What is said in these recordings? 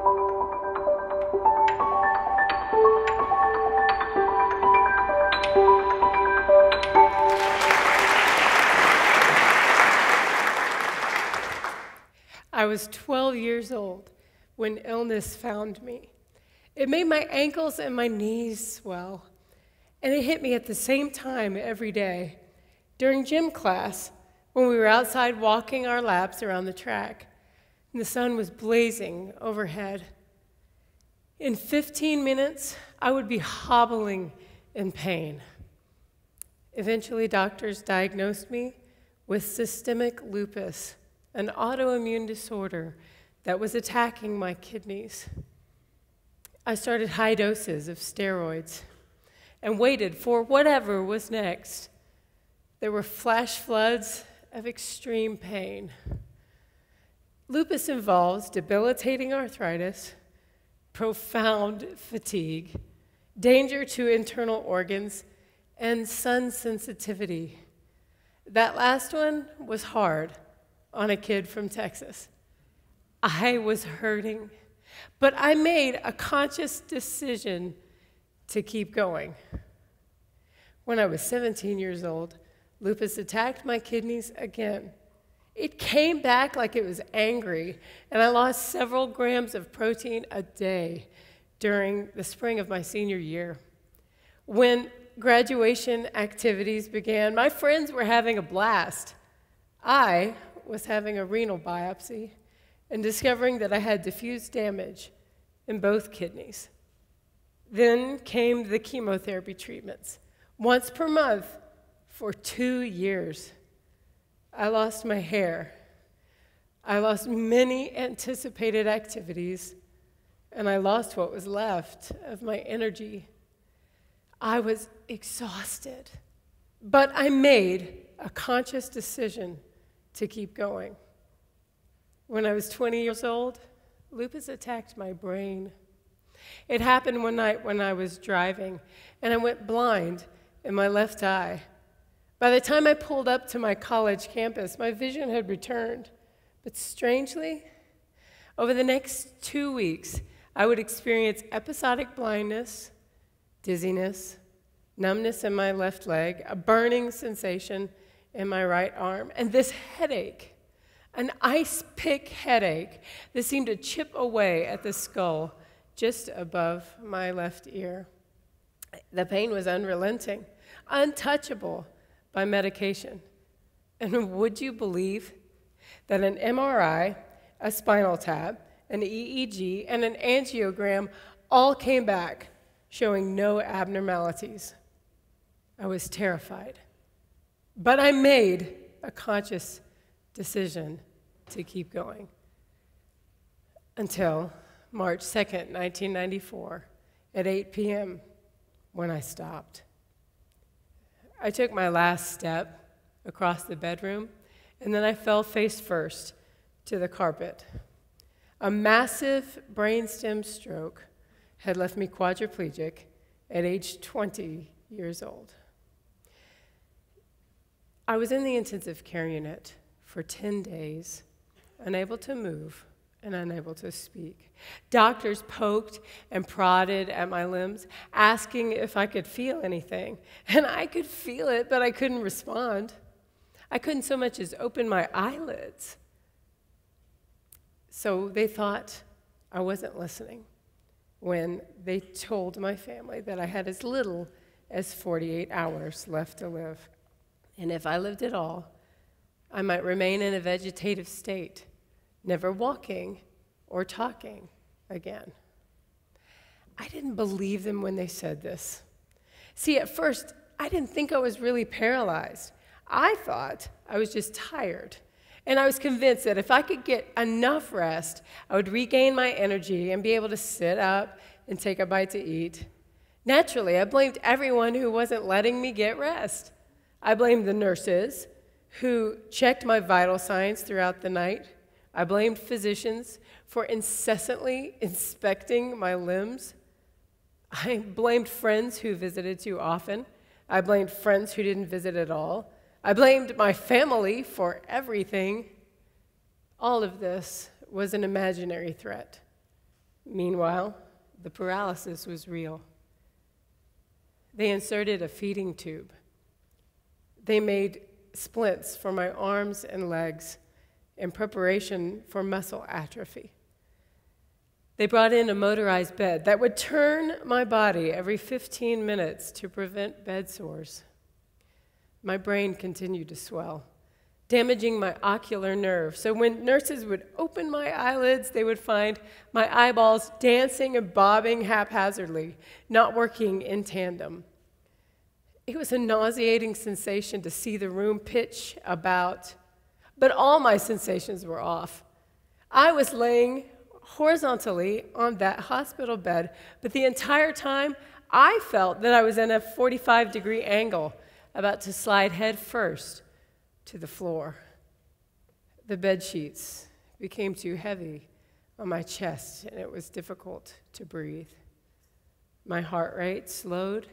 I was 12 years old when illness found me. It made my ankles and my knees swell, and it hit me at the same time every day. During gym class, when we were outside walking our laps around the track, and the sun was blazing overhead. In 15 minutes, I would be hobbling in pain. Eventually, doctors diagnosed me with systemic lupus, an autoimmune disorder that was attacking my kidneys. I started high doses of steroids and waited for whatever was next. There were flash floods of extreme pain. Lupus involves debilitating arthritis, profound fatigue, danger to internal organs, and sun sensitivity. That last one was hard on a kid from Texas. I was hurting, but I made a conscious decision to keep going. When I was 17 years old, lupus attacked my kidneys again. It came back like it was angry, and I lost several grams of protein a day during the spring of my senior year. When graduation activities began, my friends were having a blast. I was having a renal biopsy and discovering that I had diffuse damage in both kidneys. Then came the chemotherapy treatments, once per month for 2 years. I lost my hair. I lost many anticipated activities, and I lost what was left of my energy. I was exhausted, but I made a conscious decision to keep going. When I was 20 years old, lupus attacked my brain. It happened one night when I was driving, and I went blind in my left eye. By the time I pulled up to my college campus, my vision had returned. But strangely, over the next 2 weeks, I would experience episodic blindness, dizziness, numbness in my left leg, a burning sensation in my right arm, and this headache, an ice pick headache that seemed to chip away at the skull just above my left ear. The pain was unrelenting, untouchable by medication. And would you believe that an MRI, a spinal tap, an EEG, and an angiogram all came back showing no abnormalities? I was terrified. But I made a conscious decision to keep going until March 2nd, 1994, at 8 p.m., when I stopped. I took my last step across the bedroom, and then I fell face first to the carpet. A massive brainstem stroke had left me quadriplegic at age 20 years old. I was in the intensive care unit for 10 days, unable to move and unable to speak. Doctors poked and prodded at my limbs, asking if I could feel anything. And I could feel it, but I couldn't respond. I couldn't so much as open my eyelids. So they thought I wasn't listening when they told my family that I had as little as 48 hours left to live. And if I lived at all, I might remain in a vegetative state, never walking or talking again. I didn't believe them when they said this. See, at first, I didn't think I was really paralyzed. I thought I was just tired. And I was convinced that if I could get enough rest, I would regain my energy and be able to sit up and take a bite to eat. Naturally, I blamed everyone who wasn't letting me get rest. I blamed the nurses who checked my vital signs throughout the night. I blamed physicians for incessantly inspecting my limbs. I blamed friends who visited too often. I blamed friends who didn't visit at all. I blamed my family for everything. All of this was an imaginary threat. Meanwhile, the paralysis was real. They inserted a feeding tube. They made splints for my arms and legs in preparation for muscle atrophy. They brought in a motorized bed that would turn my body every 15 minutes to prevent bed sores. My brain continued to swell, damaging my ocular nerve. So when nurses would open my eyelids, they would find my eyeballs dancing and bobbing haphazardly, not working in tandem. It was a nauseating sensation to see the room pitch about, but all my sensations were off. I was laying horizontally on that hospital bed, but the entire time I felt that I was in a 45-degree angle, about to slide head first to the floor. The bed sheets became too heavy on my chest, and it was difficult to breathe. My heart rate slowed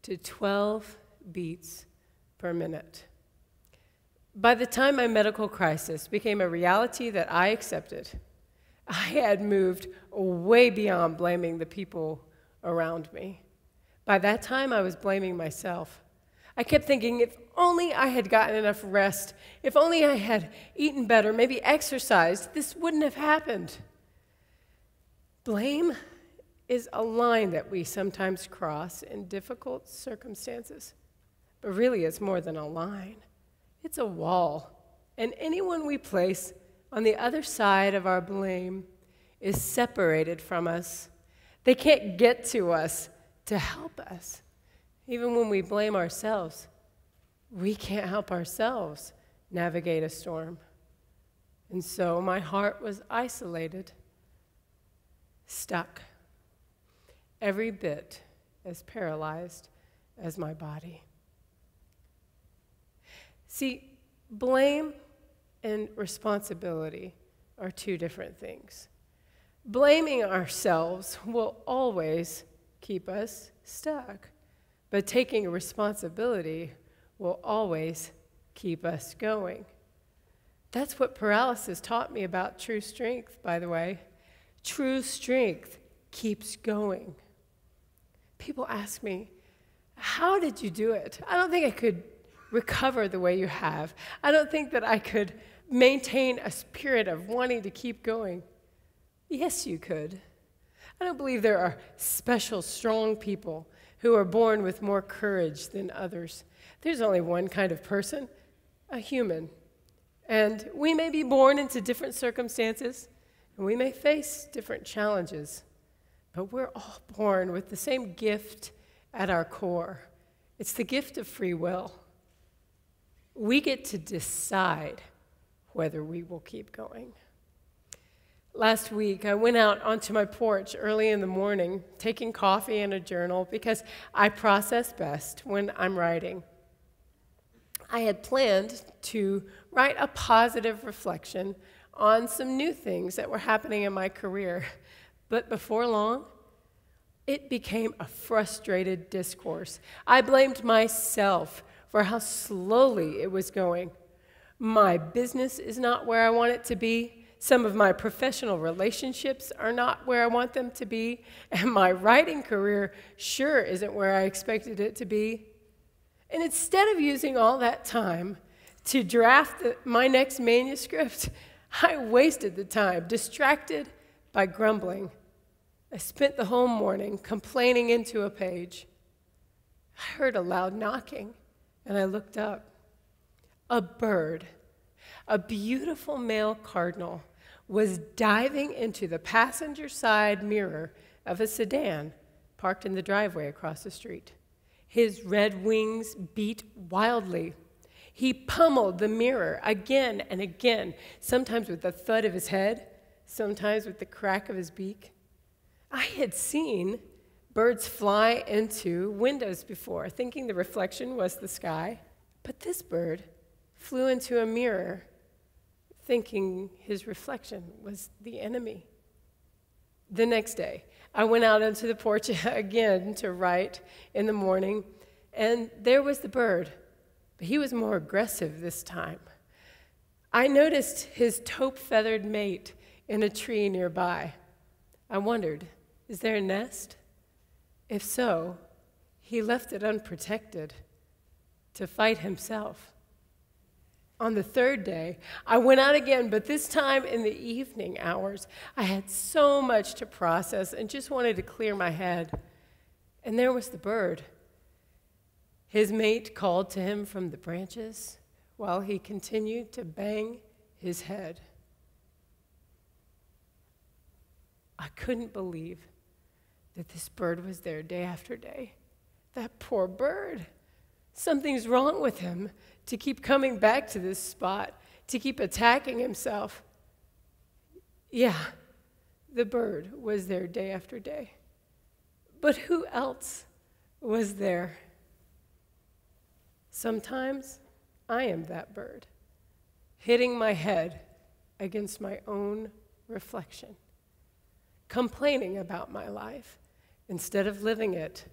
to 12 beats per minute. By the time my medical crisis became a reality that I accepted, I had moved way beyond blaming the people around me. By that time, I was blaming myself. I kept thinking, if only I had gotten enough rest, if only I had eaten better, maybe exercised, this wouldn't have happened. Blame is a line that we sometimes cross in difficult circumstances. But really, it's more than a line. It's a wall. And anyone we place on the other side of our blame is separated from us. They can't get to us to help us. Even when we blame ourselves, we can't help ourselves navigate a storm. And so my heart was isolated, stuck, every bit as paralyzed as my body. See, blame and responsibility are two different things. Blaming ourselves will always keep us stuck, but taking responsibility will always keep us going. That's what paralysis taught me about true strength, by the way. True strength keeps going. People ask me, how did you do it? I don't think I could recover the way you have. I don't think that I could maintain a spirit of wanting to keep going. Yes, you could. I don't believe there are special, strong people who are born with more courage than others. There's only one kind of person, a human. And we may be born into different circumstances, and we may face different challenges, but we're all born with the same gift at our core. It's the gift of free will. We get to decide whether we will keep going. Last week, I went out onto my porch early in the morning, taking coffee and a journal because I process best when I'm writing. I had planned to write a positive reflection on some new things that were happening in my career, but before long, it became a frustrated discourse. I blamed myself for how slowly it was going. My business is not where I want it to be. Some of my professional relationships are not where I want them to be, and my writing career sure isn't where I expected it to be. And instead of using all that time to draft my next manuscript, I wasted the time, distracted by grumbling. I spent the whole morning complaining into a page. I heard a loud knocking, and I looked up. A bird, a beautiful male cardinal, was diving into the passenger side mirror of a sedan parked in the driveway across the street. His red wings beat wildly. He pummeled the mirror again and again, sometimes with the thud of his head, sometimes with the crack of his beak. I had seen birds fly into windows before, thinking the reflection was the sky, but this bird flew into a mirror thinking his reflection was the enemy. The next day, I went out onto the porch again to write in the morning, and there was the bird, but he was more aggressive this time. I noticed his taupe-feathered mate in a tree nearby. I wondered, is there a nest? If so, he left it unprotected to fight himself. On the third day, I went out again, but this time in the evening hours. I had so much to process and just wanted to clear my head. And there was the bird. His mate called to him from the branches while he continued to bang his head. I couldn't believe that this bird was there day after day. That poor bird. Something's wrong with him to keep coming back to this spot, to keep attacking himself. Yeah, the bird was there day after day. But who else was there? Sometimes I am that bird, hitting my head against my own reflection, complaining about my life instead of living it.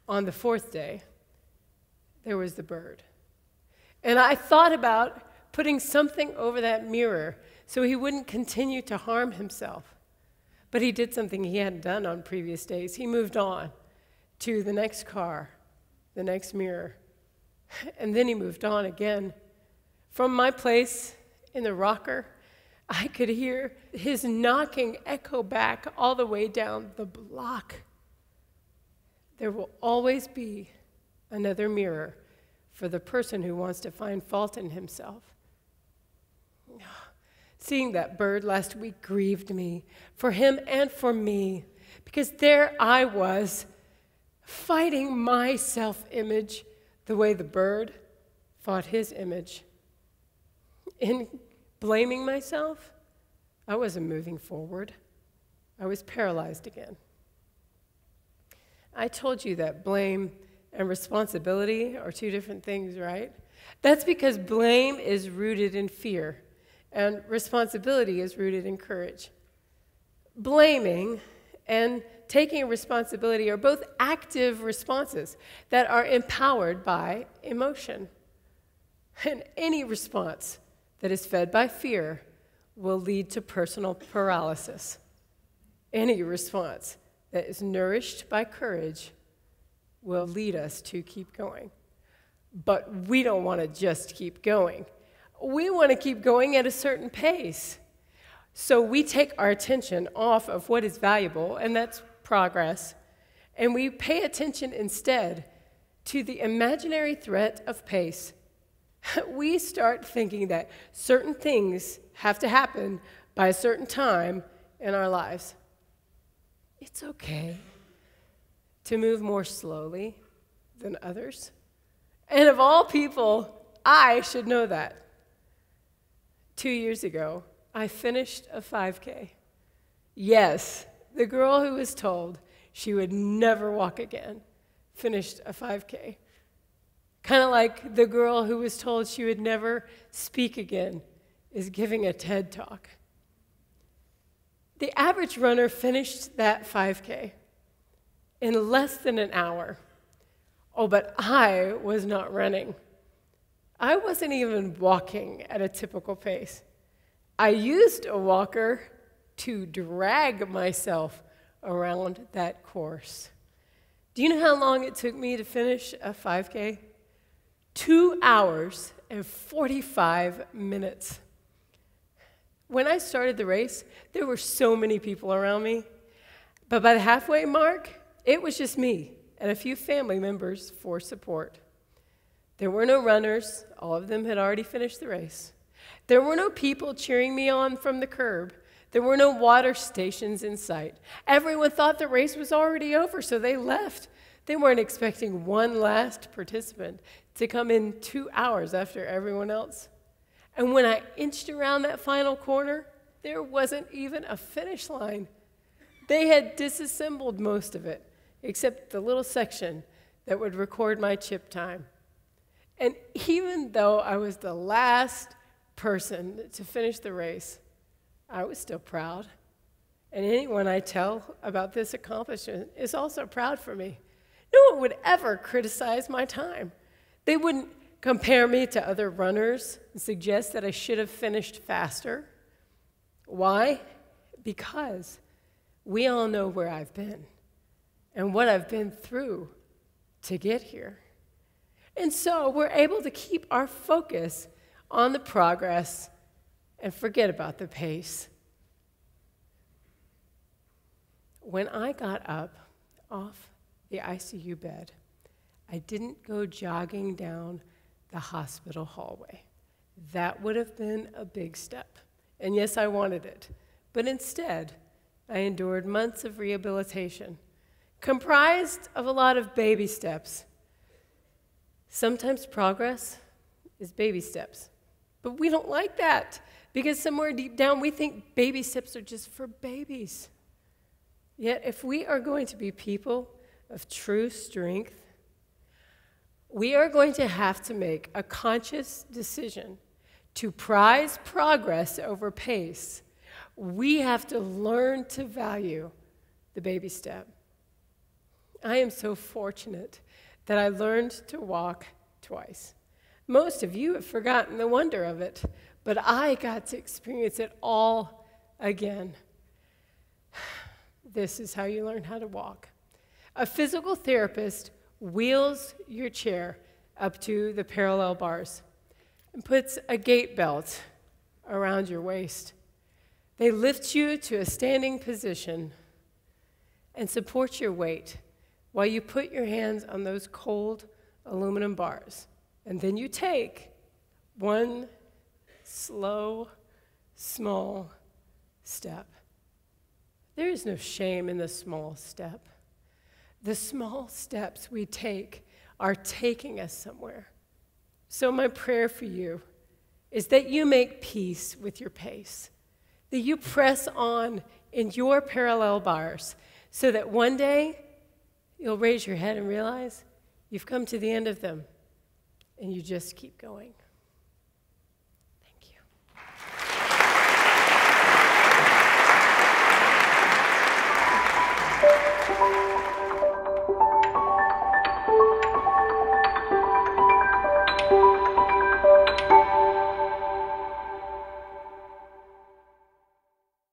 On the fourth day, there was the bird. And I thought about putting something over that mirror so he wouldn't continue to harm himself. But he did something he hadn't done on previous days. He moved on to the next car, the next mirror. And then he moved on again. From my place in the rocker, I could hear his knocking echo back all the way down the block. There will always be another mirror for the person who wants to find fault in himself. Seeing that bird last week grieved me, for him and for me, because there I was, fighting my self-image the way the bird fought his image. In blaming myself, I wasn't moving forward. I was paralyzed again. I told you that blame and responsibility are two different things, right? That's because blame is rooted in fear, and responsibility is rooted in courage. Blaming and taking responsibility are both active responses that are empowered by emotion. And any response that is fed by fear will lead to personal paralysis. Any response that is nourished by courage will lead us to keep going. But we don't want to just keep going. We want to keep going at a certain pace. So we take our attention off of what is valuable, and that's progress, and we pay attention instead to the imaginary threat of pace. We start thinking that certain things have to happen by a certain time in our lives. It's okay to move more slowly than others. And of all people, I should know that. 2 years ago, I finished a 5K. Yes, the girl who was told she would never walk again finished a 5K. Kind of like the girl who was told she would never speak again is giving a TED Talk. The average runner finished that 5K in less than an hour. Oh, but I was not running. I wasn't even walking at a typical pace. I used a walker to drag myself around that course. Do you know how long it took me to finish a 5K? 2 hours and 45 minutes. When I started the race, there were so many people around me. But by the halfway mark, it was just me and a few family members for support. There were no runners. All of them had already finished the race. There were no people cheering me on from the curb. There were no water stations in sight. Everyone thought the race was already over, so they left. They weren't expecting one last participant to come in 2 hours after everyone else. And when I inched around that final corner, there wasn't even a finish line. They had disassembled most of it, except the little section that would record my chip time. And even though I was the last person to finish the race, I was still proud. And anyone I tell about this accomplishment is also proud for me. No one would ever criticize my time. They wouldn't compare me to other runners and suggest that I should have finished faster. Why? Because We all know where I've been and what I've been through to get here. And so we're able to keep our focus on the progress and forget about the pace. When I got up off the ICU bed, I didn't go jogging down the hospital hallway. That would have been a big step. And yes, I wanted it. But instead, I endured months of rehabilitation, comprised of a lot of baby steps. Sometimes progress is baby steps. But we don't like that, because somewhere deep down we think baby steps are just for babies. Yet if we are going to be people of true strength, we are going to have to make a conscious decision to prize progress over pace. We have to learn to value the baby step. I am so fortunate that I learned to walk twice. Most of you have forgotten the wonder of it, but I got to experience it all again. This is how you learn how to walk. A physical therapist wheels your chair up to the parallel bars and puts a gait belt around your waist. They lift you to a standing position and support your weight while you put your hands on those cold aluminum bars. And then you take one slow, small step. There is no shame in the small step. The small steps we take are taking us somewhere. So my prayer for you is that you make peace with your pace, that you press on in your parallel bars so that one day you'll raise your head and realize you've come to the end of them and you just keep going.